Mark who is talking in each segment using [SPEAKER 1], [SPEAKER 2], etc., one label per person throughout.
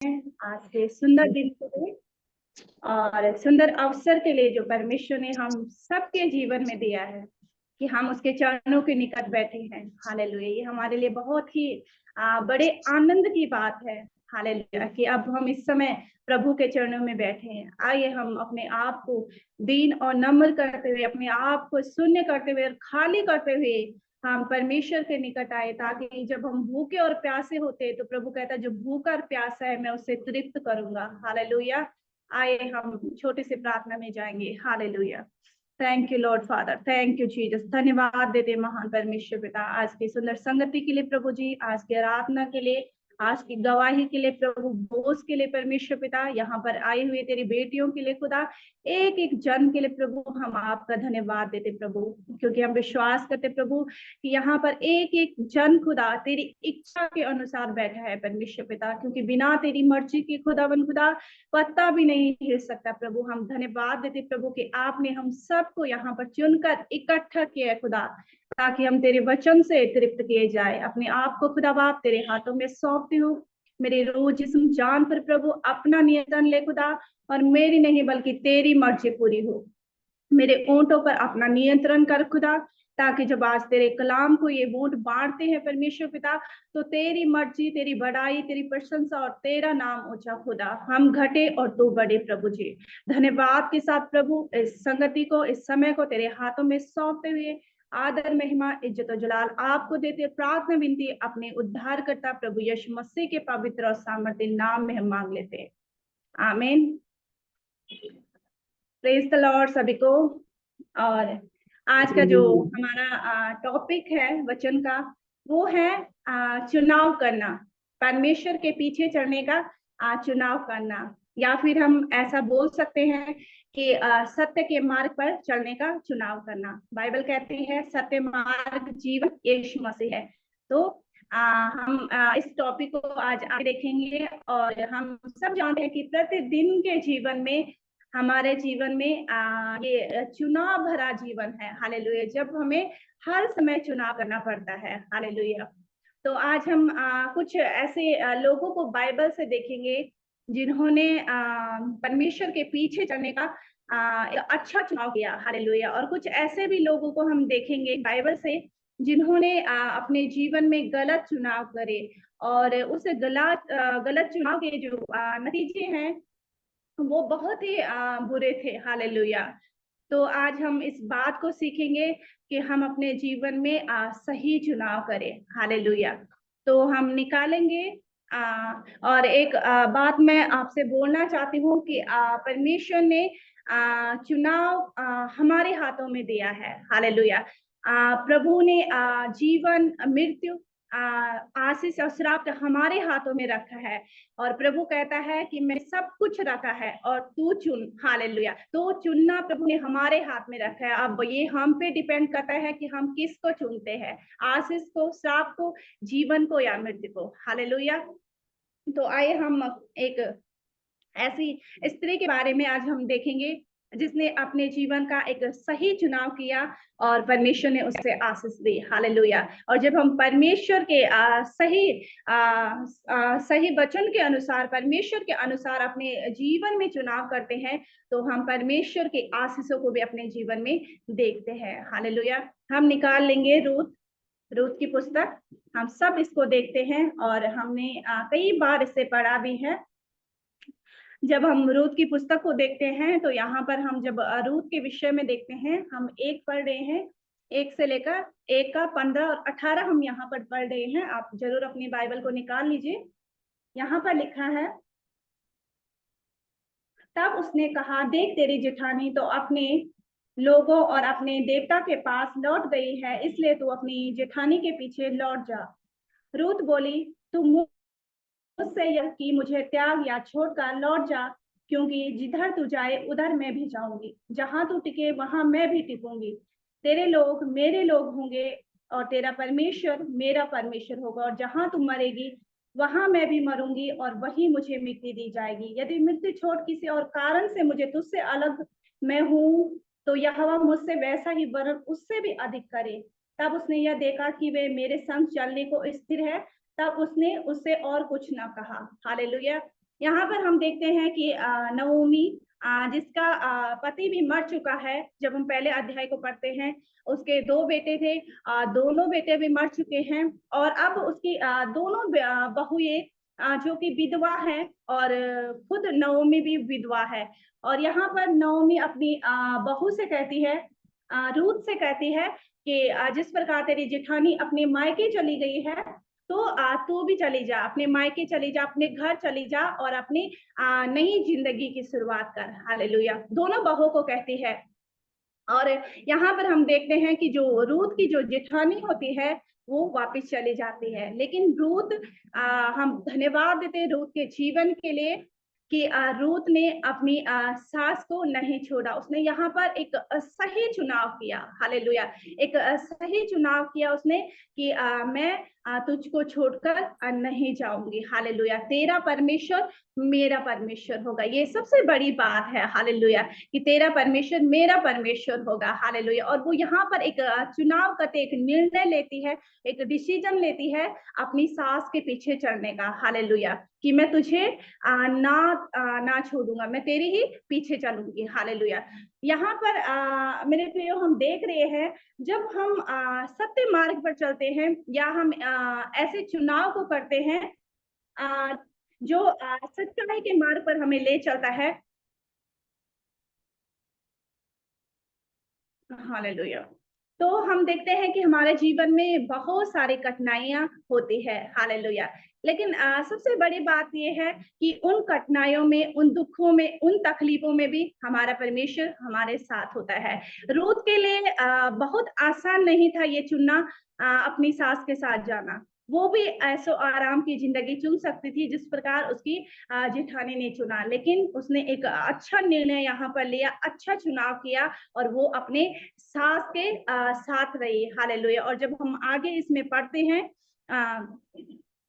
[SPEAKER 1] आज के सुंदर दिन के लिए और सुंदर अवसर के लिए जो परमेश्वर ने हम सबके जीवन में दिया है कि हम उसके चरणों के निकट बैठे हैं। हालेलुया। ये हमारे लिए बहुत ही बड़े आनंद की बात है। हालेलुया कि अब हम इस समय प्रभु के चरणों में बैठे हैं। आइए हम अपने आप को दीन और नम्र करते हुए, अपने आप को शून्य करते हुए और खाली करते हुए हम परमेश्वर के निकट आए, ताकि जब हम भूखे और प्यासे होते तो प्रभु कहता है जो भूखा और प्यासा है मैं उसे तृप्त करूंगा। हालेलुया। आइए हम छोटे से प्रार्थना में जाएंगे। Hallelujah. Thank you Lord father, thank you Jesus. धन्यवाद देते महान परमेश्वर पिता आज की सुंदर संगति के लिए प्रभु जी, आज की आराधना के लिए, आज की गवाही के लिए प्रभु, बोझ के लिए परमेश्वर पिता, यहाँ पर आए हुए तेरी बेटियों के लिए खुदा, एक एक जन के लिए प्रभु हम आपका धन्यवाद देते प्रभु, क्योंकि हम विश्वास करते प्रभु कि यहाँ पर एक एक जन खुदा तेरी इच्छा के अनुसार बैठा है परमेश्वर पिता, क्योंकि बिना तेरी मर्जी की खुदावन खुदा पत्ता भी नहीं हिल सकता प्रभु। हम धन्यवाद देते प्रभु कि आपने हम सबको यहाँ पर चुनकर इकट्ठा किया है खुदा, ताकि हम तेरे वचन से तृप्त किए जाए। अपने आप को खुदा बाप तेरे हाथों में सौंपती हूँ। मेरे रूह जिस्म जान पर प्रभु अपना नियंत्रण ले खुदा, और मेरी नहीं बल्कि तेरी मर्जी पूरी हो। मेरे ऊंटों पर अपना नियंत्रण कर खुदा, ताकि जब आज तेरे कलाम को ये ऊंट बांटते हैं परमेश्वर पिता, तो तेरी मर्जी, तेरी बड़ाई, तेरी प्रशंसा और तेरा नाम ऊंचा खुदा, हम घटे और तू बढ़े प्रभु जी। धन्यवाद के साथ प्रभु इस संगति को, इस समय को तेरे हाथों में सौंपते हुए आदर महिमा इज्जत और जलाल आपको देते प्रार्थना विनती अपने उद्धार करता प्रभु यीशु मसीह के पवित्र और सामर्थ्य नाम में हम मांग लेते हैं। आमीन। प्रेज द लॉर्ड सभी को। और आज का जो हमारा टॉपिक है वचन का, वो है चुनाव करना, परमेश्वर के पीछे चढ़ने का चुनाव करना, या फिर हम ऐसा बोल सकते हैं कि सत्य के मार्ग पर चलने का चुनाव करना। बाइबल कहती है सत्य मार्ग जीवन यीशु मसीह है। तो हम इस टॉपिक को आज आगे देखेंगे। और हम सब जानते हैं कि प्रतिदिन के जीवन में, हमारे जीवन में ये चुनाव भरा जीवन है। हालेलुया। जब हमें हर समय चुनाव करना पड़ता है। हालेलुया। तो आज हम कुछ ऐसे लोगों को बाइबल से देखेंगे जिन्होंने परमेश्वर के पीछे चलने का एक अच्छा चुनाव किया। हालेलुया। और कुछ ऐसे भी लोगों को हम देखेंगे बाइबल से जिन्होंने अपने जीवन में गलत चुनाव करे, और उस गलत चुनाव के जो नतीजे हैं वो बहुत ही बुरे थे। हालेलुया। तो आज हम इस बात को सीखेंगे कि हम अपने जीवन में सही चुनाव करें। हालेलुया। तो हम निकालेंगे और एक बात मैं आपसे बोलना चाहती हूँ कि परमेश्वर ने चुनाव हमारे हाथों में दिया है। हालेलुया। प्रभु ने जीवन मृत्यु आशीष और श्राप हमारे हाथों में रखा है, और प्रभु कहता है कि मैं सब कुछ रखा है और तू चुन। हालेलुया। तो चुनना प्रभु ने हमारे हाथ में रखा है। अब ये हम पे डिपेंड करता है कि हम किसको चुनते हैं, आशीष को, श्राप को, जीवन को या मृत्यु को। हालेलुया। तो आइए हम एक ऐसी स्त्री के बारे में आज हम देखेंगे जिसने अपने जीवन का एक सही चुनाव किया और परमेश्वर ने उसे आशीष दी। हालेलुया। और जब हम परमेश्वर के सही वचन के अनुसार, परमेश्वर के अनुसार अपने जीवन में चुनाव करते हैं, तो हम परमेश्वर के आशीषों को भी अपने जीवन में देखते हैं। हालेलुया। हम निकाल लेंगे रूत की पुस्तक। हम सब इसको देखते हैं और हमने कई बार इसे पढ़ा भी है। जब हम रूत की पुस्तक को देखते हैं तो यहाँ पर हम जब रूत के विषय में देखते हैं, हम एक पढ़ रहे हैं, एक से लेकर 1 का 15 और 18 हम यहाँ पर पढ़ रहे हैं। आप जरूर अपनी बाइबल को निकाल लीजिए। यहाँ पर लिखा है, तब उसने कहा, देख तेरी जेठानी तो अपने लोगों और अपने देवता के पास लौट गई है, इसलिए तू अपनी जेठानी के पीछे लौट जा। रूत बोली, तू मुझसे यह कि मुझे त्याग या छोड़कर लौट जा, क्योंकि जिधर तू जाए उधर मैं भी जाऊंगी, जहां तू टिके वहां मैं भी टिकूंगी। तेरे लोग मेरे लोग होंगे और तेरा परमेश्वर मेरा परमेश्वर होगा, और जहां तू मरेगी वहां मैं भी मरूंगी और वही मुझे मृत्यु दी जाएगी। यदि मृत्यु छोड़ किसी और कारण से मुझे तुझसे अलग मैं हूं, तो यहोवा मुझसे वैसा ही वरन उससे भी अधिक करे। तब उसने यह देखा कि वे मेरे संग चलने को स्थिर है, तब उसने उससे और कुछ ना कहा। हालेलुया। यहाँ पर हम देखते हैं कि नवोमी जिसका पति भी मर चुका है, जब हम पहले अध्याय को पढ़ते हैं, उसके 2 बेटे थे, दोनों बेटे भी मर चुके हैं और अब उसकी दोनों बहुएं जो कि विधवा है और खुद नवोमी भी विधवा है। और यहाँ पर नवोमी अपनी बहू से कहती है, रूथ से कहती है कि जिस प्रकार तेरी जेठानी अपने मायके चली गई है, तो तू भी चली जा, अपने मायके चली जा, अपने घर चली जा और अपनी नई जिंदगी की शुरुआत कर। हालेलुया। दोनों बहुओं को कहती है। और यहाँ पर हम देखते हैं कि जो रूथ की जो जेठानी होती है वो वापस चली जाती है, लेकिन रूथ हम धन्यवाद देते हैं रूथ के जीवन के लिए कि रूथ ने अपनी सास को नहीं छोड़ा। उसने यहाँ पर एक सही चुनाव किया। हालेलुया। एक सही चुनाव किया उसने कि मैं तुझको छोड़कर नहीं जाऊंगी। हालेलुया। तेरा परमेश्वर मेरा परमेश्वर होगा। ये सबसे बड़ी बात है। हालेलुया। कि तेरा परमेश्वर मेरा परमेश्वर होगा। हालेलुया। और वो यहाँ पर एक चुनाव करते, एक निर्णय लेती है, एक डिसीजन लेती है अपनी सास के पीछे चलने का। हालेलुया। कि मैं तुझे ना छोड़ूंगा, मैं तेरे ही पीछे चलूंगी। हालेलुया। यहाँ पर मेरे प्रियो हम देख रहे हैं, जब हम सत्य मार्ग पर चलते हैं या हम ऐसे चुनाव को करते हैं जो सच्चाई के मार्ग पर हमें ले चलता है। हालेलुया। तो हम देखते हैं कि हमारे जीवन में बहुत सारी कठिनाइयां होती है। हालेलुया। लेकिन सबसे बड़ी बात यह है कि उन कठिनाइयों में, उन दुखों में, उन तकलीफों में भी हमारा परमेश्वर हमारे साथ होता है। रूथ के लिए बहुत आसान नहीं था ये चुनना, अपनी सास के साथ जाना। वो भी ऐसो आराम की जिंदगी चुन सकती थी जिस प्रकार उसकी जेठानी ने चुना, लेकिन उसने एक अच्छा निर्णय यहाँ पर लिया, अच्छा चुनाव किया और वो अपने सास के साथ रही। हालेलुया। और जब हम आगे इसमें पढ़ते हैं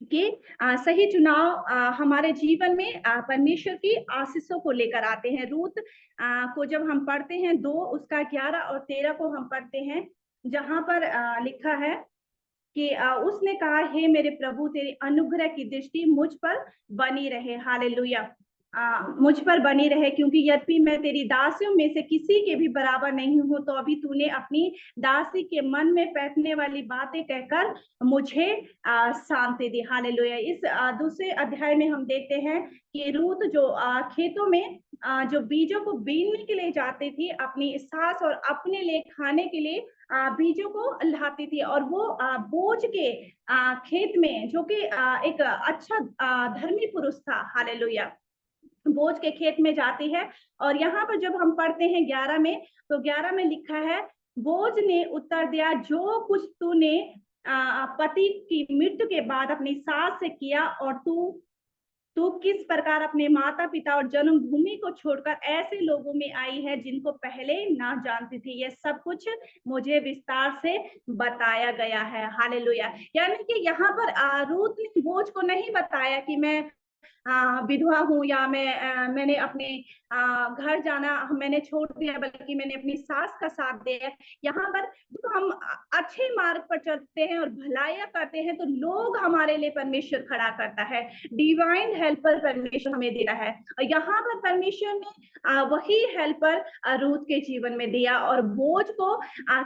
[SPEAKER 1] कि सही चुनाव हमारे जीवन में परमेश्वर की आशीषों को लेकर आते हैं। रूत को जब हम पढ़ते हैं 2 उसका 11 और 13 को हम पढ़ते हैं, जहां पर लिखा है कि उसने कहा, हे मेरे प्रभु, तेरी अनुग्रह की दृष्टि मुझ पर बनी रहे। हालेलुया। मुझ पर बनी रहे, क्योंकि यद्यपि मैं तेरी दासियों में से किसी के भी बराबर नहीं हूं, तो अभी तूने अपनी दासी के मन में बैठने वाली बातें कहकर मुझे शांति दी। हालेलुया। इस दूसरे अध्याय में हम देखते हैं कि रूत जो खेतों में जो बीजों को बीनने के लिए जाती थी, अपनी सास और अपने लिए खाने के लिए बीजों को लाती थी, और वो बोझ के खेत में, जो कि एक अच्छा धर्मी पुरुष था। हालेलुया। बोझ के खेत में जाती है। और यहाँ पर जब हम पढ़ते हैं 11 में, तो 11 में लिखा है, बोझ ने उत्तर दिया, जो कुछ तूने पति की मृत्यु के बाद अपनी सास से किया, और तू तू किस प्रकार अपने माता पिता और जन्मभूमि को छोड़कर ऐसे लोगों में आई है जिनको पहले ना जानती थी, ये सब कुछ मुझे विस्तार से बताया गया है। हालेलुया। यानी कि यहाँ पर रूथ ने बोझ को नहीं बताया कि मैं विधवा हूँ या मैंने अपने घर जाना मैंने छोड़ दिया, बल्कि मैंने अपनी सास का साथ दिया। यहाँ पर जब हम अच्छे मार्ग पर चलते हैं और भलाइयाँ करते हैं, तो लोग हमारे लिए परमेश्वर खड़ा करता है, डिवाइन हेल्पर परमेश्वर हमें देता है। और यहाँ पर परमेश्वर ने वही हेल्पर रूथ के जीवन में दिया, और बोझ को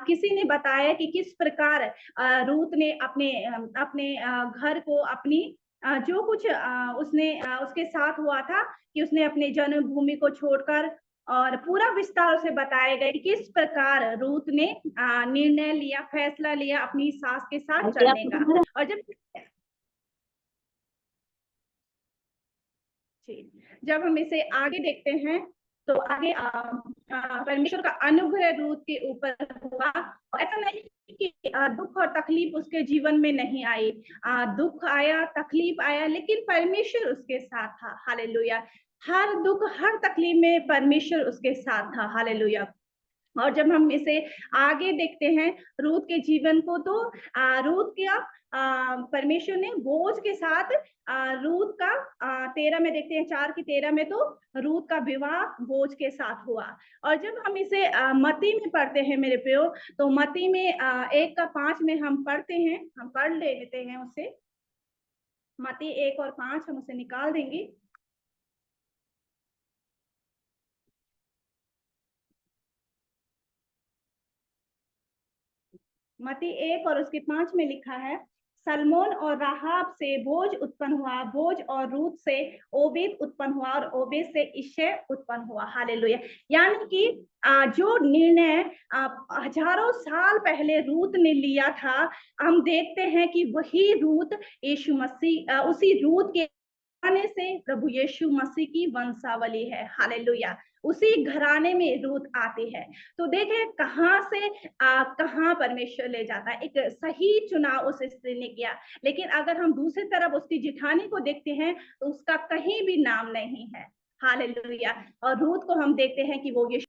[SPEAKER 1] किसी ने बताया कि किस प्रकार रूथ ने अपने अपने घर को, अपनी जो कुछ उसने उसके साथ हुआ था, कि उसने अपने जन्मभूमि को छोड़कर, और पूरा विस्तार से बताया गया कि किस प्रकार रूथ ने निर्णय लिया, फैसला लिया अपनी सास के साथ चलने का। और जब हम इसे आगे देखते हैं, तो आगे परमेश्वर का अनुग्रह रूथ के ऊपर हुआ। ऐसा नहीं कि दुख और तकलीफ उसके जीवन में नहीं आई, दुख आया, तकलीफ आया, लेकिन परमेश्वर उसके साथ था। हालेलुया। हर दुख, हर तकलीफ में परमेश्वर उसके साथ था। हालेलुया। और जब हम इसे आगे देखते हैं रूथ के जीवन को, तो रूथ का परमेश्वर ने बोझ के साथ रूथ का 13 में देखते हैं, 4 की 13 में, तो रूथ का विवाह बोझ के साथ हुआ। और जब हम इसे मती में पढ़ते हैं मेरे प्रियो, तो मती में 1 का 5 में हम पढ़ते हैं, हम पढ़ लेते हैं उसे। मती 1 और 5 हम उसे निकाल देंगे। मत्ती 1 और उसके 5 में लिखा है, सलमोन और राहाब से बोज उत्पन्न हुआ, बोज और रूत से ओबेद उत्पन्न हुआ और ओबेद से इश्शे उत्पन्न हुआ। हालेलुया। यानी कि जो निर्णय हजारों साल पहले रूत ने लिया था, हम देखते हैं कि वही रूत यीशु मसीह, उसी रूत के आने से प्रभु यीशु मसीह की वंशावली है। हालेलुया। उसी घराने में रूत आती है। तो देखें कहां से कहां परमेश्वर ले जाता है। एक सही चुनाव उस स्त्री ने किया, लेकिन अगर हम दूसरी तरफ उसकी जिठानी को देखते हैं तो उसका कहीं भी नाम नहीं है। हालेलुया। और रूत को हम देखते हैं कि वो यीशु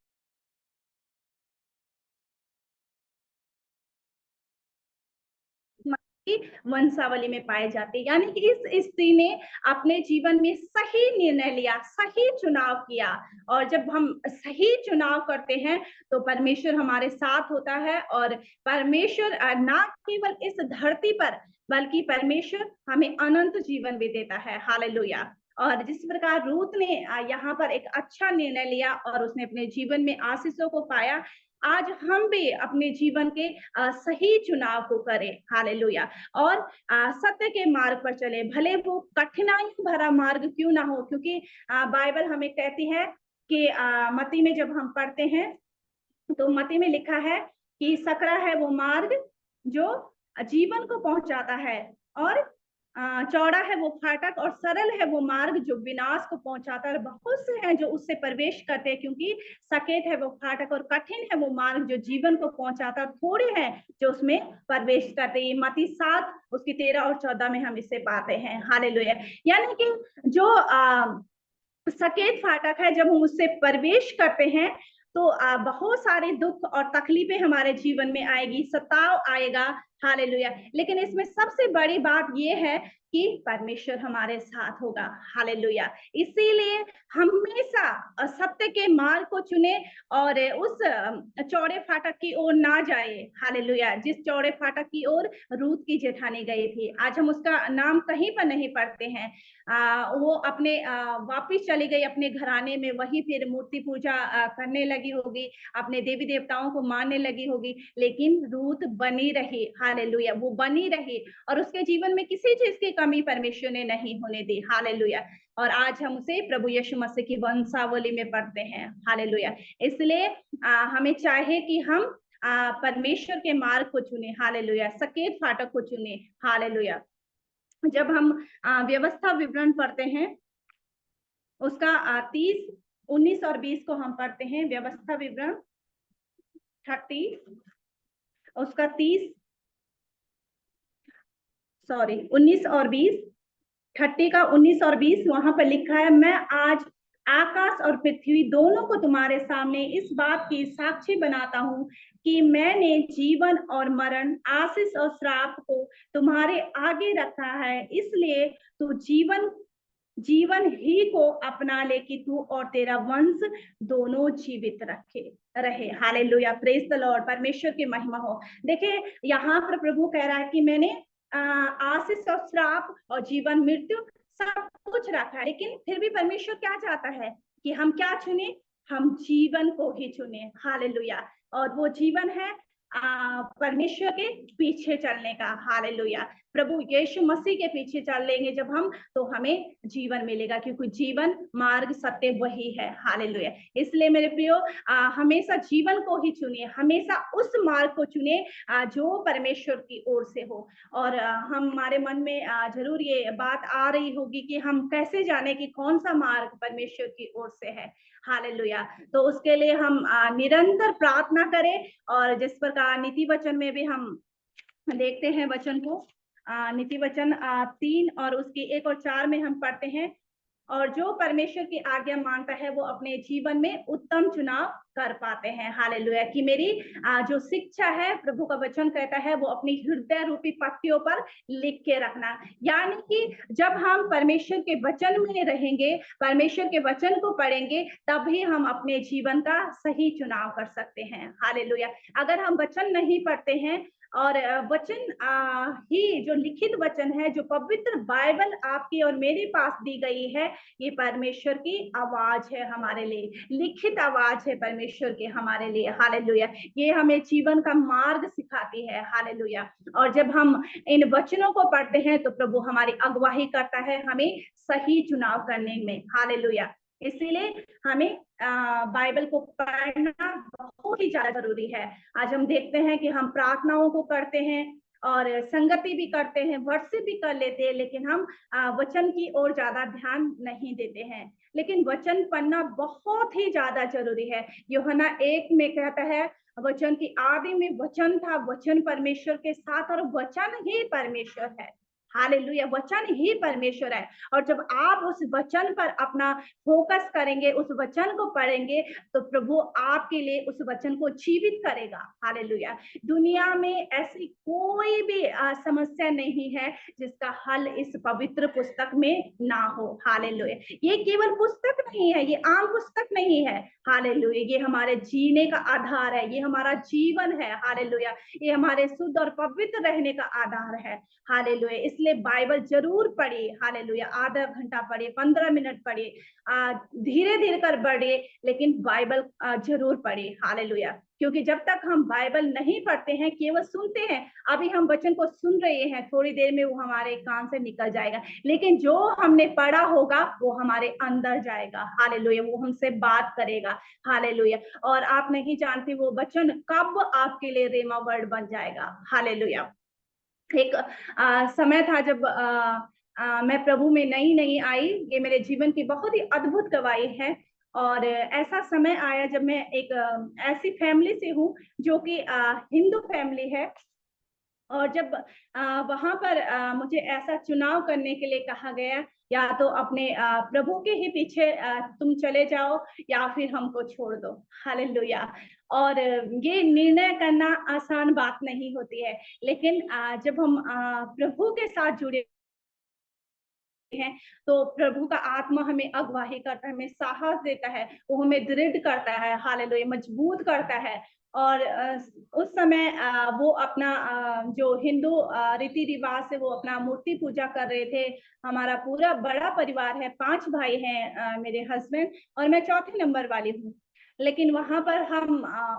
[SPEAKER 1] की वंशावली में पाए जाते हैं। यानी कि इस स्त्री ने अपने जीवन में सही निर्णय लिया, सही चुनाव किया। और जब हम सही चुनाव करते हैं तो परमेश्वर हमारे साथ होता है, और परमेश्वर ना केवल इस धरती पर बल्कि परमेश्वर हमें अनंत जीवन भी देता है। हालेलुया। और जिस प्रकार रूत ने यहाँ पर एक अच्छा निर्णय लिया और उसने अपने जीवन में आशीषों को पाया, आज हम भी अपने जीवन के सही चुनाव को करें। हालेलुया। और सत्य के मार्ग पर चले, भले वो कठिनाई भरा मार्ग क्यों ना हो, क्योंकि बाइबल हमें कहती है कि मत्ती में जब हम पढ़ते हैं तो मत्ती में लिखा है कि सकरा है वो मार्ग जो जीवन को पहुंचाता है, और चौड़ा है वो फाटक और सरल है वो मार्ग जो विनाश को पहुंचाता है। बहुत से हैं जो उससे प्रवेश करते हैं, क्योंकि सकेत है वो फाटक और कठिन है वो मार्ग जो जीवन को पहुंचाता है, थोड़े हैं जो उसमें प्रवेश करते हैं। मत्ती 7 उसकी 13 और 14 में हम इसे पाते हैं। हालेलुया। यानी कि जो सकेत फाटक है, जब हम उससे प्रवेश करते हैं तो बहुत सारे दुख और तकलीफें हमारे जीवन में आएगी, सताव आएगा। हालेलुया। लेकिन इसमें सबसे बड़ी बात यह है कि परमेश्वर हमारे साथ होगा। हालेलुया। इसीलिए हमेशा सत्य के मार्ग को चुने और उस चौड़े फाटक की ओर ना जाए। हालेलुया। जिस चौड़े फाटक की ओर रूत की जेठानी गई थी, आज हम उसका नाम कहीं पर नहीं पढ़ते हैं। वो अपने वापिस चली गई अपने घराने में, वही फिर मूर्ति पूजा करने लगी होगी, अपने देवी देवताओं को मानने लगी होगी, लेकिन रूत बनी रही। हालेलुया। वो बनी रही और उसके जीवन में किसी चीज की कमी परमेश्वर ने नहीं होने दी। हालेलुया। और आज हम उसे प्रभु यीशु मसीह की वंशावली में पढ़ते हैं। हालेलुया। इसलिए हमें चाहे कि हम परमेश्वर के मार्ग को चुने। हालेलुया। सकेत फाटक को चुने। हालेलुया। जब हम व्यवस्था विवरण पढ़ते हैं, उसका 30, 19 और 20 को हम पढ़ते हैं। व्यवस्था विवरण 30, उसका 19 और 20, 30 का 19 और 20 वहां पर लिखा है, मैं आज आकाश और पृथ्वी दोनों को तुम्हारे सामने इस बात की साक्षी बनाता हूँ कि मैंने जीवन और मरण, आशीष और श्राप को तुम्हारे आगे रखा है, इसलिए तू जीवन ही को अपना ले कि तू और तेरा वंश दोनों जीवित रहे। हालेलुया। Praise the Lord. परमेश्वर की महिमा हो। देखिए यहाँ पर प्रभु कह रहा है कि मैंने आशीष और श्राप और जीवन मृत्यु सब कुछ रखा है, लेकिन फिर भी परमेश्वर क्या चाहता है कि हम क्या चुने, हम जीवन को ही चुने। हालेलुया। और वो जीवन है परमेश्वर के पीछे चलने का। हालेलुया। प्रभु यीशु मसीह के पीछे चल लेंगे जब हम, तो हमें जीवन मिलेगा, क्योंकि जीवन मार्ग सत्य वही है। हालेलुया। इसलिए मेरे प्रियो, हमेशा जीवन को ही चुनिए, हमेशा उस मार्ग को चुनिए जो परमेश्वर की ओर से हो। और हमारे मन में जरूर ये बात आ रही होगी कि हम कैसे जाने कि कौन सा मार्ग परमेश्वर की ओर से है। हालेलुया। तो उसके लिए हम निरंतर प्रार्थना करें, और जिस प्रकार नीति वचन में भी हम देखते हैं वचन को, नीति वचन 3 और उसकी 1 और 4 में हम पढ़ते हैं, और जो परमेश्वर की आज्ञा मानता है वो अपने जीवन में उत्तम चुनाव कर पाते हैं। हालेलुया। कि मेरी जो शिक्षा है, प्रभु का वचन कहता है, वो अपनी हृदय रूपी पट्टियों पर लिख के रखना। यानी कि जब हम परमेश्वर के वचन में रहेंगे, परमेश्वर के वचन को पढ़ेंगे, तभी हम अपने जीवन का सही चुनाव कर सकते हैं। हालेलुया। अगर हम वचन नहीं पढ़ते हैं, और वचन ही जो लिखित वचन है, जो पवित्र बाइबल आपकी और मेरे पास दी गई है, ये परमेश्वर की आवाज है हमारे लिए, लिखित आवाज है परमेश्वर की हमारे लिए। हालेलुया। ये हमें जीवन का मार्ग सिखाती है। हालेलुया। और जब हम इन वचनों को पढ़ते हैं तो प्रभु हमारी अगुवाई करता है हमें सही चुनाव करने में। हालेलुया। इसीलिए हमें बाइबल को पढ़ना बहुत ही ज्यादा जरूरी है। आज हम देखते हैं कि हम प्रार्थनाओं को करते हैं और संगति भी करते हैं, वर्शिप भी कर लेते हैं, लेकिन हम वचन की ओर ज्यादा ध्यान नहीं देते हैं। लेकिन वचन पढ़ना बहुत ही ज्यादा जरूरी है। यूहन्ना 1 में कहता है, वचन की आदि में वचन था, वचन परमेश्वर के साथ और वचन ही परमेश्वर है। हालेलुया। वचन ही परमेश्वर है। और जब आप उस वचन पर अपना फोकस करेंगे, उस वचन को पढ़ेंगे, तो प्रभु आपके लिए उस वचन को जीवित करेगा। हालेलुया। दुनिया में ऐसी कोई भी समस्या नहीं है जिसका हल इस पवित्र पुस्तक में ना हो। हालेलुया। ये केवल पुस्तक नहीं है, ये आम पुस्तक नहीं है। हालेलुया। ये हमारे जीने का आधार है, ये हमारा जीवन है। हालेलुया। ये हमारे शुद्ध और पवित्र रहने का आधार है। हालेलुया। इसलिए बाइबल जरूर पढ़िए। हालेलुया। आधा घंटा पढ़िए, 15 मिनट पढ़िए, धीरे धीरे कर बढ़िए, लेकिन बाइबल जरूर पढ़िए। हालेलुया। क्योंकि जब तक हम बाइबल नहीं पढ़ते हैं, केवल सुनते हैं, अभी हम वचन को सुन रहे हैं, थोड़ी देर में वो हमारे कान से निकल जाएगा, लेकिन जो हमने पढ़ा होगा वो हमारे अंदर जाएगा। हालेलुया। वो हमसे बात करेगा। हालेलुया। और आप नहीं जानते वो वचन कब आपके लिए रेमा वर्ड बन जाएगा। हालेलुया। एक समय था जब मैं प्रभु में नई नई आई। ये मेरे जीवन की बहुत ही अद्भुत गवाही है। और ऐसा समय आया जब मैं एक ऐसी फैमिली से हूँ जो कि हिंदू फैमिली है। और जब वहां पर मुझे ऐसा चुनाव करने के लिए कहा गया, या तो अपने प्रभु के ही पीछे तुम चले जाओ या फिर हमको छोड़ दो। हालेलुया। और ये निर्णय करना आसान बात नहीं होती है, लेकिन जब हम प्रभु के साथ जुड़े हैं तो प्रभु का आत्मा हमें अगुवाही करता है, हमें साहस देता है, वो हमें दृढ़ करता है। हालेलुया। मजबूत करता है। और उस समय वो अपना जो हिंदू रीति रिवाज से वो अपना मूर्ति पूजा कर रहे थे। हमारा पूरा बड़ा परिवार है, 5 भाई हैं, मेरे हस्बैंड और मैं चौथे नंबर वाली हूँ। लेकिन वहां पर हम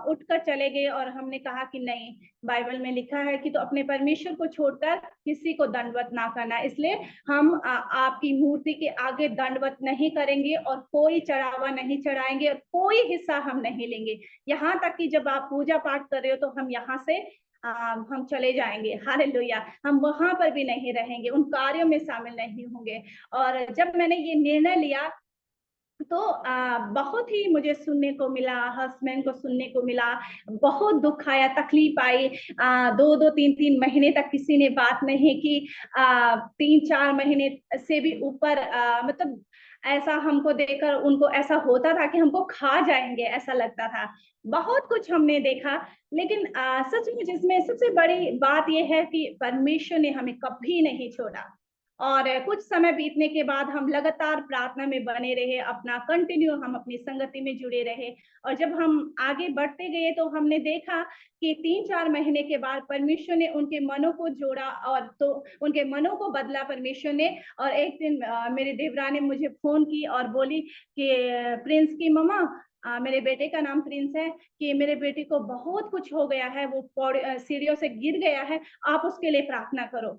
[SPEAKER 1] उठकर चले गए और हमने कहा कि नहीं, बाइबल में लिखा है कि तो अपने परमेश्वर को छोड़कर किसी को दंडवत ना करना, इसलिए हम आपकी मूर्ति के आगे दंडवत नहीं करेंगे और कोई चढ़ावा नहीं चढ़ाएंगे और कोई हिस्सा हम नहीं लेंगे। यहाँ तक कि जब आप पूजा पाठ कर रहे हो तो हम यहाँ से हम चले जाएंगे। हालेलुया। हम वहां पर भी नहीं रहेंगे, उन कार्यों में शामिल नहीं होंगे। और जब मैंने ये निर्णय लिया तो बहुत ही मुझे सुनने को मिला, हस्बैंड को सुनने को मिला, बहुत दुख आया, तकलीफ आई। 2-2 3-3 महीने तक किसी ने बात नहीं की। 3-4 महीने से भी ऊपर मतलब ऐसा हमको देखकर उनको ऐसा होता था कि हमको खा जाएंगे, ऐसा लगता था। बहुत कुछ हमने देखा, लेकिन सचमुच इसमें सबसे बड़ी बात यह है कि परमेश्वर ने हमें कभी नहीं छोड़ा। और कुछ समय बीतने के बाद हम लगातार प्रार्थना में बने रहे, अपना कंटिन्यू हम अपनी संगति में जुड़े रहे। और जब हम आगे बढ़ते गए तो हमने देखा कि 3-4 महीने के बाद परमेश्वर ने उनके मनों को जोड़ा, और तो उनके मनों को बदला परमेश्वर ने। और एक दिन मेरी देवरा ने मुझे फोन की और बोली कि प्रिंस की मम्मा, मेरे बेटे का नाम प्रिंस है, कि मेरे बेटे को बहुत कुछ हो गया है, वो सीढ़ियों से गिर गया है, आप उसके लिए प्रार्थना करो।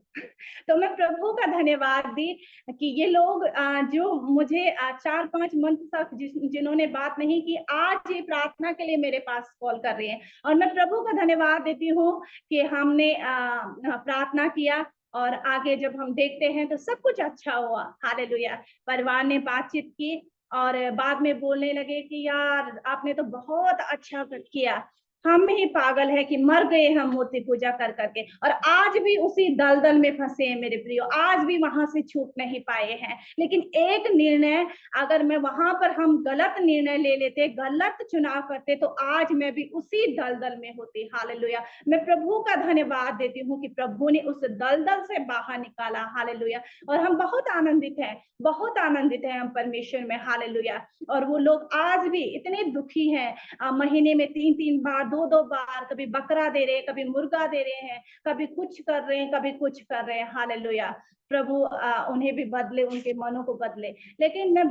[SPEAKER 1] तो मैं प्रभु का धन्यवाद दी कि ये लोग जो मुझे 4-5 मंथ तक जिन्होंने बात नहीं की, आज ये प्रार्थना के लिए मेरे पास कॉल कर रहे हैं। और मैं प्रभु का धन्यवाद देती हूँ कि हमने प्रार्थना किया और आगे जब हम देखते हैं तो सब कुछ अच्छा हुआ। हालेलुया। परिवार ने बातचीत की और बाद में बोलने लगे कि यार आपने तो बहुत अच्छा किया, हम ही पागल है कि मर गए हम मूर्ति पूजा कर करके, और आज भी उसी दलदल में फंसे हैं मेरे प्रियो, आज भी वहां से छूट नहीं पाए हैं। लेकिन एक निर्णय, अगर मैं वहां पर हम गलत निर्णय ले लेते, गलत चुनाव करते, तो आज मैं भी उसी दलदल में होती। हालेलुया। मैं प्रभु का धन्यवाद देती हूँ कि प्रभु ने उस दलदल से बाहर निकाला। हालेलुया। और हम बहुत आनंदित हैं, बहुत आनंदित हैं हम परमेश्वर में। हालेलुया। और वो लोग आज भी इतने दुखी हैं, महीने में 3-3 बार दो दो बार कभी बकरा दे रहे हैं, कभी मुर्गा दे रहे हैं, कभी कुछ कर रहे हैं, कभी कुछ कर रहे हैं। हालेलुया। प्रभु उन्हें भी बदले, उनके मनों को बदले। लेकिन मैं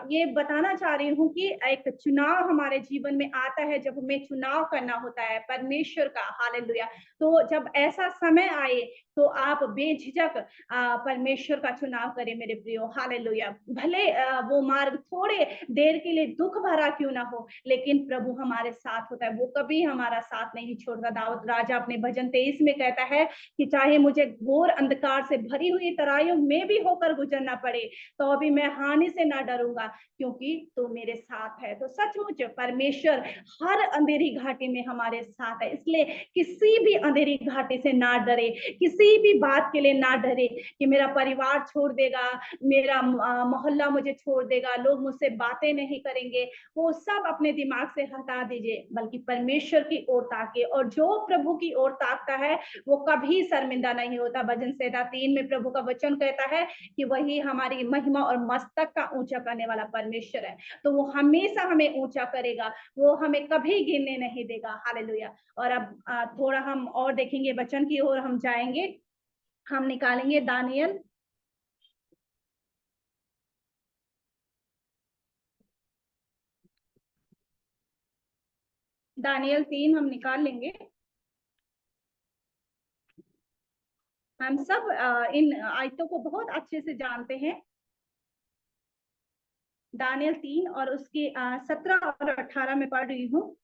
[SPEAKER 1] ये बताना चाह रही हूँ कि एक चुनाव हमारे जीवन में आता है, जब हमें चुनाव करना होता है परमेश्वर का। हालेलुया। तो जब ऐसा समय आए तो आप बेझिझक परमेश्वर का चुनाव करें मेरे प्रियो। हालेलुया। भले वो मार्ग थोड़े देर के लिए दुख भरा क्यों ना हो, लेकिन प्रभु हमारे साथ होता है, वो कभी हमारा साथ नहीं छोड़ता। दाऊद राजा अपने भजन 23 में कहता है कि चाहे मुझे घोर अंधकार से भरी हुई तराइयों में भी होकर गुजरना पड़े, तो अभी मैं हानि से ना डरूंगा, क्योंकि तू मेरे साथ है। तो सचमुच परमेश्वर हर अंधेरी घाटी में हमारे साथ है, इसलिए किसी भी अंधेरी घाटी से ना डरे, किसी भी बात के लिए ना डरे कि मेरा परिवार छोड़ देगा, मेरा मोहल्ला मुझे छोड़ देगा, लोग मुझसे बातें नहीं करेंगे। वो सब अपने दिमाग से हटा दीजिए, बल्कि परमेश्वर की ओर ताकिए, और जो प्रभु की ओर ताकता है वो कभी शर्मिंदा नहीं होता। भजन संहिता 3 में प्रभु का वचन कहता है कि वही हमारी महिमा और मस्तक का ऊंचा करने वाला परमेश्वर है। तो वो हमेशा हमें ऊंचा करेगा, वो हमें कभी गिरने नहीं देगा। हालेलुया। और अब थोड़ा हम और देखेंगे, वचन की ओर हम जाएंगे। हम निकालेंगे दानियल दानियल 3 हम निकाल लेंगे। हम सब इन आयतों को बहुत अच्छे से जानते हैं। दानियल 3 और उसके 17 और 18 में पढ़ रही हूँ।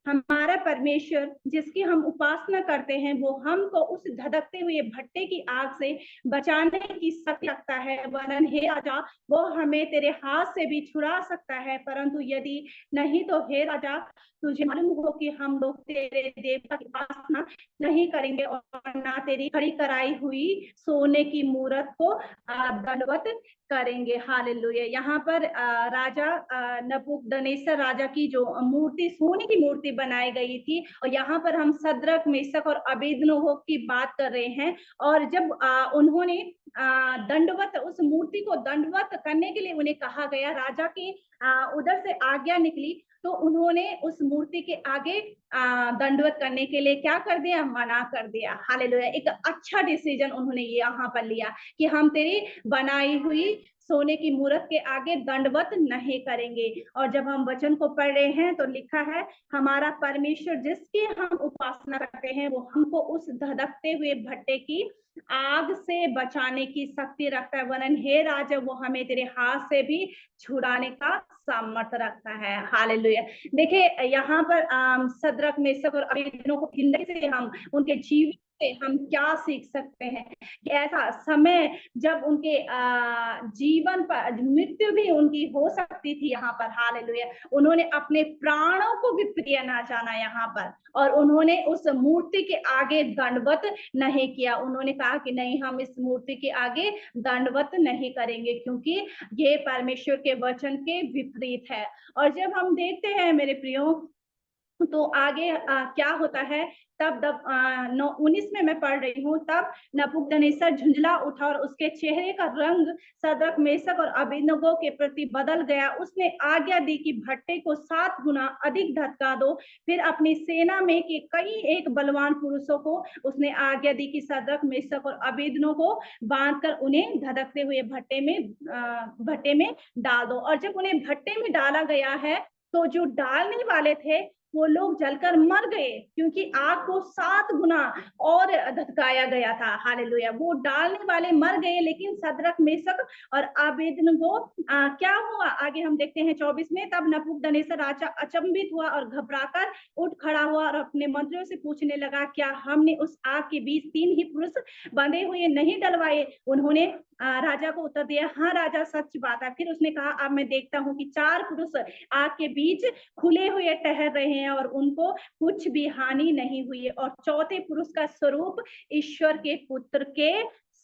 [SPEAKER 1] हमारा परमेश्वर जिसकी हम उपासना करते हैं, वो हमको उस धधकते हुए भट्टे की आग से बचाने की शक्ति रखता है। वरन हे राजा, वो हमें तेरे हाथ से भी छुड़ा सकता है, परंतु यदि नहीं तो हे राजा, तुझे मालूम हो कि हम लोग तेरे देवता की उपासना नहीं करेंगे और ना तेरी खड़ी कराई हुई सोने की मूरत को दंडवत करेंगे। हालेलुया। यहाँ पर राजा नबूकदनेस्सर राजा की जो मूर्ति, सोने की मूर्ति बनाई गई थी, और यहाँ पर हम सद्रक, मेशक और अबेदनगो की बात कर रहे हैं। और जब उन्होंने दंडवत, उस मूर्ति को दंडवत करने के लिए उन्हें कहा गया, राजा की उधर से आज्ञा निकली, तो उन्होंने उस मूर्ति के आगे दंडवत करने के लिए क्या कर दिया? मना कर दिया। हालेलुया। एक अच्छा डिसीजन उन्होंने यहाँ पर लिया कि हम तेरी बनाई हुई सोने की मूरत के आगे दंडवत नहीं करेंगे। और जब हम वचन को पढ़ रहे हैं तो लिखा है, हमारा परमेश्वर जिसकी हम उपासना करते हैं, वो हमको उस धधकते हुए भट्टे की आग से बचाने की शक्ति रखता है। वरन हे राजा, वो हमें तेरे हाथ से भी छुड़ाने का सामर्थ्य रखता है। हालेलुया। देखिए यहाँ पर सद्रक, मेशक और अबेदनगो को जिंदगी से हम, उनके जीवन से हम क्या सीख सकते हैं कि ऐसा समय जब उनके जीवन पर मृत्यु भी उनकी हो सकती थी यहाँ पर। हालेलुया। उन्होंने अपने प्राणों को भी प्रिय ना जाना यहाँ पर, और उन्होंने उस मूर्ति के आगे दंडवत नहीं किया। उन्होंने कहा कि नहीं, हम इस मूर्ति के आगे दंडवत नहीं करेंगे, क्योंकि ये परमेश्वर के वचन के विपरीत है। और जब हम देखते हैं मेरे प्रियो, तो आगे क्या होता है, तब 19 में मैं पढ़ रही हूँ, तब नबूकदनेस्सर झुंझला उठा और उसके चेहरे का रंग सद्रक, मेशक और अबेदनगो के प्रति बदल गया। उसने आज्ञा दी कि भट्टे को 7 गुना अधिक धधका दो। फिर अपनी सेना में के कई एक बलवान पुरुषों को उसने आज्ञा दी कि सद्रक, मेशक और अबेदनगो को बांधकर उन्हें धधकते हुए भट्टे में डाल दो। और जब उन्हें भट्टे में डाला गया है, तो जो डालने वाले थे वो लोग जलकर मर गए, क्योंकि आग को 7 गुना और धधकाया गया था। हालेलुया। वो डालने वाले मर गए, लेकिन सद्रक, मेशक और अबेदनगो क्या हुआ, आगे हम देखते हैं 24 में। तब नबूकदनेस्सर राजा अचंभित हुआ और घबराकर उठ खड़ा हुआ और अपने मंत्रियों से पूछने लगा, क्या हमने उस आग के बीच 3 ही पुरुष बंधे हुए नहीं डलवाए? उन्होंने राजा को उत्तर दिया, हाँ राजा, सच बात है। फिर उसने कहा, अब मैं देखता हूँ कि 4 पुरुष आग के बीच खुले हुए ठहर रहे हैं और उनको कुछ भी हानि नहीं हुई है, और चौथे पुरुष का स्वरूप ईश्वर के पुत्र के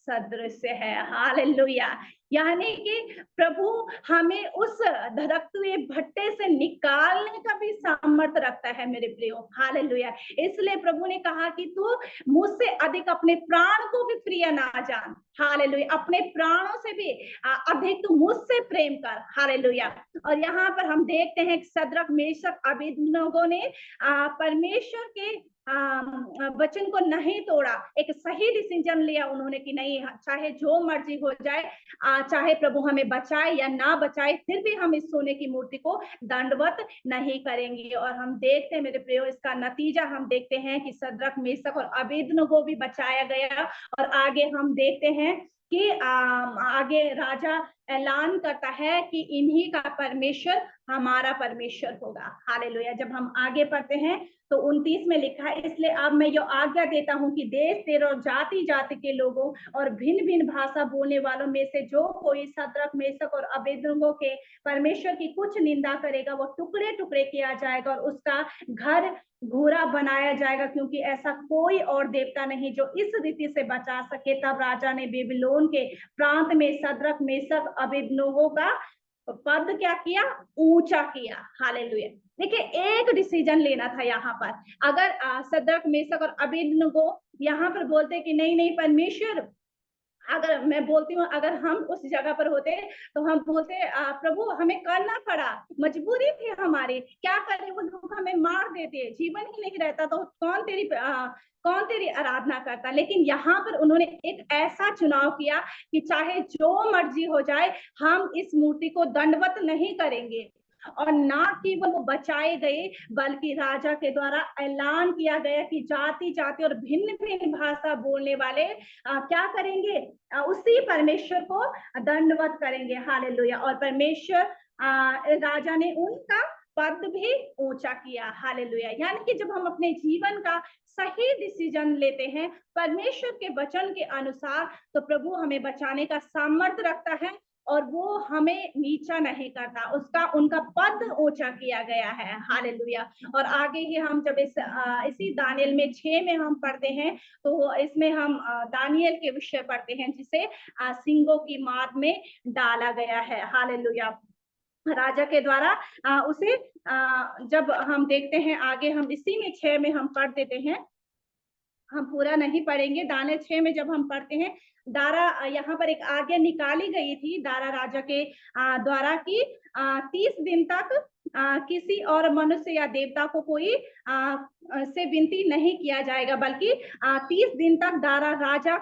[SPEAKER 1] सदृश है। हालेलुया। यानी कि प्रभु हमें उस धधकते भट्टे से निकालने का भी सामर्थ्य रखता है मेरे प्रियो। हालेलुया। इसलिए प्रभु ने कहा कि तू मुझसे अधिक अपने प्राण को भी प्रिय ना जान। हालेलुया। अपने प्राणों से भी अधिक तू मुझसे प्रेम कर। हालेलुया। और यहाँ पर हम देखते हैं कि सद्रक मेशक अबेदनगो ने परमेश्वर के वचन को नहीं तोड़ा, एक सही डिसीजन लिया उन्होंने कि नहीं, चाहे जो मर्जी हो जाए, चाहे प्रभु हमें बचाए या ना बचाए, फिर भी हम इस सोने की मूर्ति को दंडवत नहीं करेंगे। और हम देखते हैं मेरे प्रियो, इसका नतीजा हम देखते हैं कि सद्रक मेशक और अबेदनगो भी बचाया गया। और आगे हम देखते हैं कि आगे राजा ऐलान करता है कि इन्हीं का परमेश्वर हमारा परमेश्वर होगा। हालेलुया। जब हम आगे पढ़ते हैं तो 29 में लिखा है, इसलिए अब मैं यो आज्ञा देता हूं कि देश तेरे और जाति जाति के लोगों और भिन्न भिन्न भाषा बोलने वालों में से जो कोई सद्रक मेशक और अबेदनगो के परमेश्वर की कुछ निंदा करेगा, वो टुकड़े टुकड़े किया जाएगा और उसका घर घूरा बनाया जाएगा, क्योंकि ऐसा कोई और देवता नहीं जो इस रीति से बचा सके। तब राजा ने बेबीलोन के प्रांत में सद्रक मेशक अबेदनगो का पद क्या किया? ऊंचा किया। हालेलुया। देखिए, एक डिसीजन लेना था यहाँ पर। अगर सद्रक मेशक और अबेदनगो यहाँ पर बोलते कि नहीं नहीं परमेश्वर, अगर मैं बोलती हूँ अगर हम उस जगह पर होते तो हम बोलते प्रभु हमें करना पड़ा, मजबूरी थी हमारी, क्या करें, वो लोग हमें मार देते, जीवन ही नहीं रहता तो कौन तेरी आराधना करता। लेकिन यहाँ पर उन्होंने एक ऐसा चुनाव किया कि चाहे जो मर्जी हो जाए, हम इस मूर्ति को दंडवत नहीं करेंगे। और ना केवल वो बचाए गए, बल्कि राजा के द्वारा ऐलान किया गया कि जाति जाति और भिन्न भिन्न भाषा बोलने वाले क्या करेंगे? उसी परमेश्वर को दंडवत करेंगे। हालेलुया। और परमेश्वर राजा ने उनका पद भी ऊंचा किया। हालेलुया। यानी कि जब हम अपने जीवन का सही डिसीजन लेते हैं परमेश्वर के वचन के अनुसार, तो प्रभु हमें बचाने का सामर्थ्य रखता है और वो हमें नीचा नहीं करता, उनका पद ऊंचा किया गया है। हालेलुया। और आगे ही हम जब इसी दानियल में 6 में हम पढ़ते हैं, तो इसमें हम दानियल के विषय पढ़ते हैं जिसे सिंगों की माद में डाला गया है। हालेलुया। राजा के द्वारा उसे जब हम देखते हैं आगे, हम इसी में 6 में हम पढ़ देते हैं, हम पूरा नहीं पढ़ेंगे। दानियल 6 में जब हम पढ़ते हैं, दारा यहाँ पर एक आज्ञा निकाली गई थी दारा राजा के द्वारा की 30 दिन तक किसी और मनुष्य या देवता को कोई से विनती नहीं किया जाएगा, बल्कि 30 दिन तक दारा राजा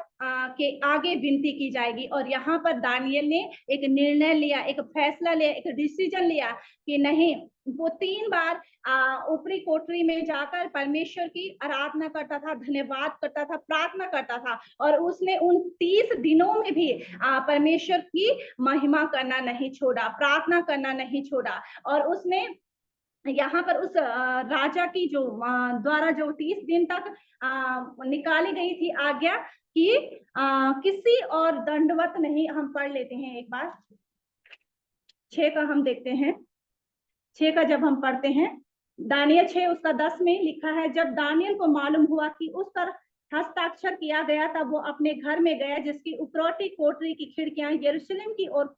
[SPEAKER 1] के आगे विनती की जाएगी। और यहाँ पर दानियल ने एक निर्णय लिया, एक फैसला लिया, एक डिसीजन लिया कि नहीं, वो 3 बार ऊपरी कोठरी में जाकर परमेश्वर की आराधना करता था, धन्यवाद करता था, प्रार्थना करता था। और उसने उन 30 दिनों में भी परमेश्वर की महिमा करना नहीं छोड़ा, प्रार्थना करना नहीं छोड़ा। और उसने यहाँ पर उस राजा की जो द्वारा जो 30 दिन तक निकाली गई थी आज्ञा कि किसी और दंडवत नहीं, हम पढ़ लेते हैं एक बार 6 का हम देखते हैं। 6 का जब हम पढ़ते हैं, दानियल 6 उसका 10 में लिखा है, जब दानियल को मालूम हुआ कि उस पर हस्ताक्षर किया गया, तब वो अपने घर में गया जिसकी उपरोटी कोठरी की खिड़कियां यरूशलेम की ओर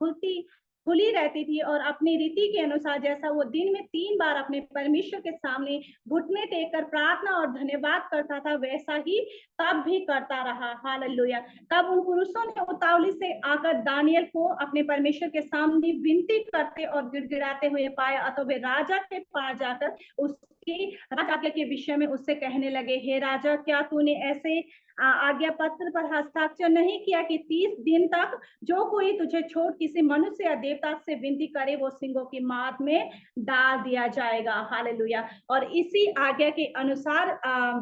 [SPEAKER 1] खुली रहती थी, और अपनी रीति के अनुसार जैसा वो दिन में 3 बार अपने परमेश्वर के सामने घुटने टेक कर प्रार्थना और धन्यवाद करता था, वैसा ही तब भी करता रहा। हालेलुया। तब उन पुरुषों ने उतावली से आकर दानियल को अपने परमेश्वर के सामने विनती करते और गिड़गिड़ाते हुए पाया, अतः वे राजा के पास जाकर उसकी राजा के विषय में उससे कहने लगे, हे राजा, क्या तूने ऐसे आज्ञा पत्र पर हस्ताक्षर नहीं किया कि 30 दिन तक जो कोई तुझे छोड़ किसी मनुष्य या देवता से विनती करे, वो सिंगों की माद में डाल दिया जाएगा। हालेलुया। और इसी आज्ञा के अनुसार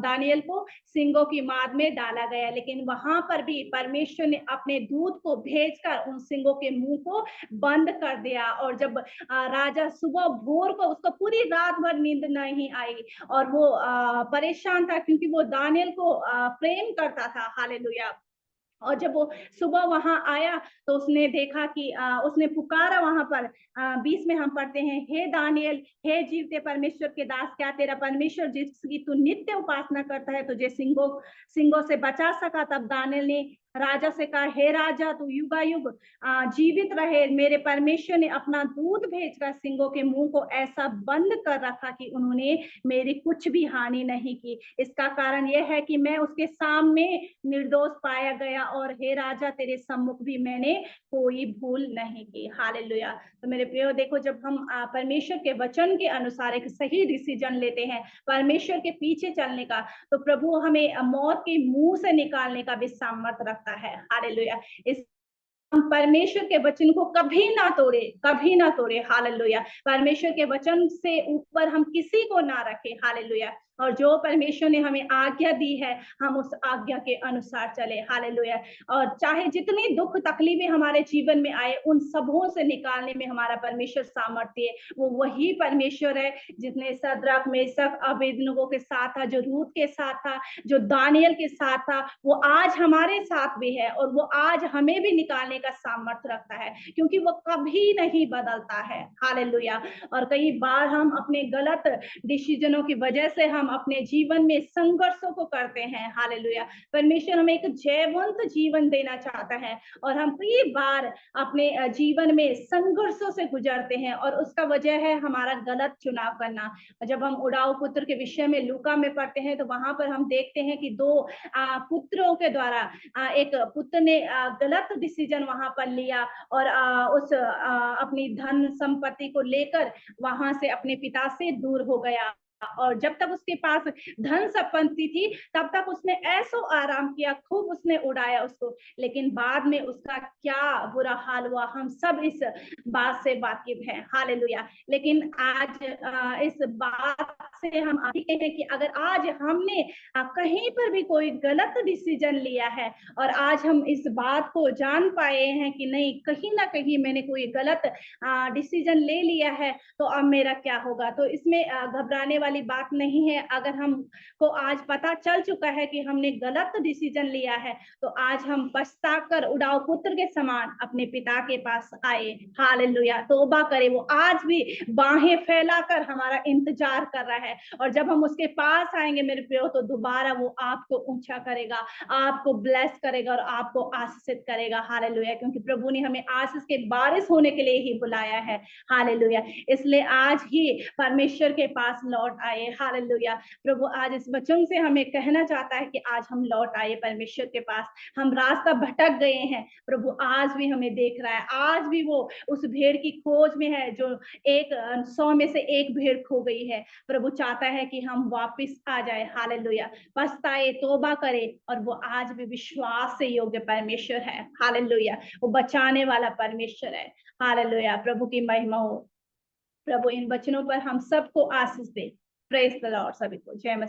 [SPEAKER 1] दानियल को सिंगों की माद में डाला गया। लेकिन वहां पर भी परमेश्वर ने अपने दूत को भेजकर उन सिंगों के मुंह को बंद कर दिया। और जब राजा सुबह भोर को, उसको पूरी रात भर नींद नहीं आई और वो परेशान था, क्योंकि वो दानियल को प्रेम करता था। हालेलुया। और जब वो सुबह वहां आया तो उसने देखा कि उसने पुकारा वहां पर 20 में हम पढ़ते हैं, हे दानियल, हे जीवते परमेश्वर के दास, क्या तेरा परमेश्वर जिसकी तू नित्य उपासना करता है तुझे सिंगों से बचा सका? तब दानियल ने राजा से कहा, हे राजा तू युगायुग जीवित रहे। मेरे परमेश्वर ने अपना दूत भेजकर सिंहों के मुंह को ऐसा बंद कर रखा कि उन्होंने मेरी कुछ भी हानि नहीं की। इसका कारण यह है कि मैं उसके सामने निर्दोष पाया गया, और हे राजा तेरे सम्मुख भी मैंने कोई भूल नहीं की। हालेलुया। तो मेरे प्रियो देखो, जब हम परमेश्वर के वचन के अनुसार एक सही डिसीजन लेते हैं परमेश्वर के पीछे चलने का, तो प्रभु हमें मौत के मुंह से निकालने का भी सामर्थ्य रखता है। हालेलुया। इस हम परमेश्वर के वचन को कभी ना तोड़े। हालेलुया। परमेश्वर के वचन से ऊपर हम किसी को ना रखें। हालेलुया। और जो परमेश्वर ने हमें आज्ञा दी है, हम उस आज्ञा के अनुसार चले। हालेलुया। और चाहे जितनी दुख तकलीफें हमारे जीवन में आए, उन सबों से निकालने में हमारा परमेश्वर सामर्थ्य है। वो वही परमेश्वर है जिसने सद्रक मेशक अबेदनगो के साथ था, जो रूत के साथ था, जो दानियल के साथ था, वो आज हमारे साथ भी है, और वो आज हमें भी निकालने का सामर्थ्य रखता है, क्योंकि वो कभी नहीं बदलता है। हालेलुया। और कई बार हम अपने गलत डिसीजनों की वजह से हम अपने जीवन में संघर्षों को करते हैं। हालेलुया। परमेश्वर हमें एक जयवंत जीवन देना चाहता है, और हम कई बार अपने जीवन में संघर्षों से गुजरते हैं, और उसका वजह है हमारा गलत चुनाव करना। जब हम उड़ाऊ पुत्र के विषय में लूका में पढ़ते हैं, तो वहां पर हम देखते हैं कि दो पुत्रों के द्वारा एक पुत्र ने गलत डिसीजन वहां पर लिया, और उस अपनी धन संपत्ति को लेकर वहां से अपने पिता से दूर हो गया। और जब तक उसके पास धन संपत्ति थी, तब तक उसने ऐसो आराम किया, खूब उसने उड़ाया उसको, लेकिन बाद में उसका क्या बुरा हाल हुआ, हम सब इस बात से वाकिफ हैं। हालेलुया। लेकिन आज इस बात से हम आगे हैं कि अगर आज हमने कहीं पर भी कोई गलत डिसीजन लिया है, और आज हम इस बात को जान पाए हैं कि नहीं, कहीं ना कहीं मैंने कोई गलत डिसीजन ले लिया है, तो अब मेरा क्या होगा, तो इसमें घबराने वाली बात नहीं है। अगर हमको आज पता चल चुका है कि हमने गलत डिसीजन लिया है, तो आज हम पछताकर उड़ाऊ पुत्र के समान अपने पिता के पास आए। हालेलुया। तौबा करें। वो आज भी बाहें फैलाकर हमारा इंतजार कर रहा है, और जब हम उसके पास आएंगे मेरे प्रियो, तो दोबारा वो आपको ऊंचा करेगा, आपको ब्लेस करेगा, और आपको आशीषित करेगा। हालेलुया। क्योंकि प्रभु ने हमें आशीष के बारिश होने के लिए ही बुलाया है। हालेलुया। इसलिए आज ही परमेश्वर के पास लौट आए। हालेलुया। प्रभु आज इस वचन से हमें कहना चाहता है कि आज हम लौट आए परमेश्वर के पास। हम रास्ता भटक गए हैं, प्रभु आज भी हमें देख रहा है। आज भी वो उस भेड़ की खोज में है, जो 100 में से एक भेड़ खो गई है। प्रभु चाहता है कि हम वापस आ जाए। हालेलुया। पछताए, तौबा करे, और वो आज भी विश्वास से योग्य परमेश्वर है। हालेलुया। वो बचाने वाला परमेश्वर है। हालेलुया। प्रभु की महिमा हो। प्रभु इन वचनों पर हम सबको आशीष दे। Praise the Lord. सभी को जय मसीह।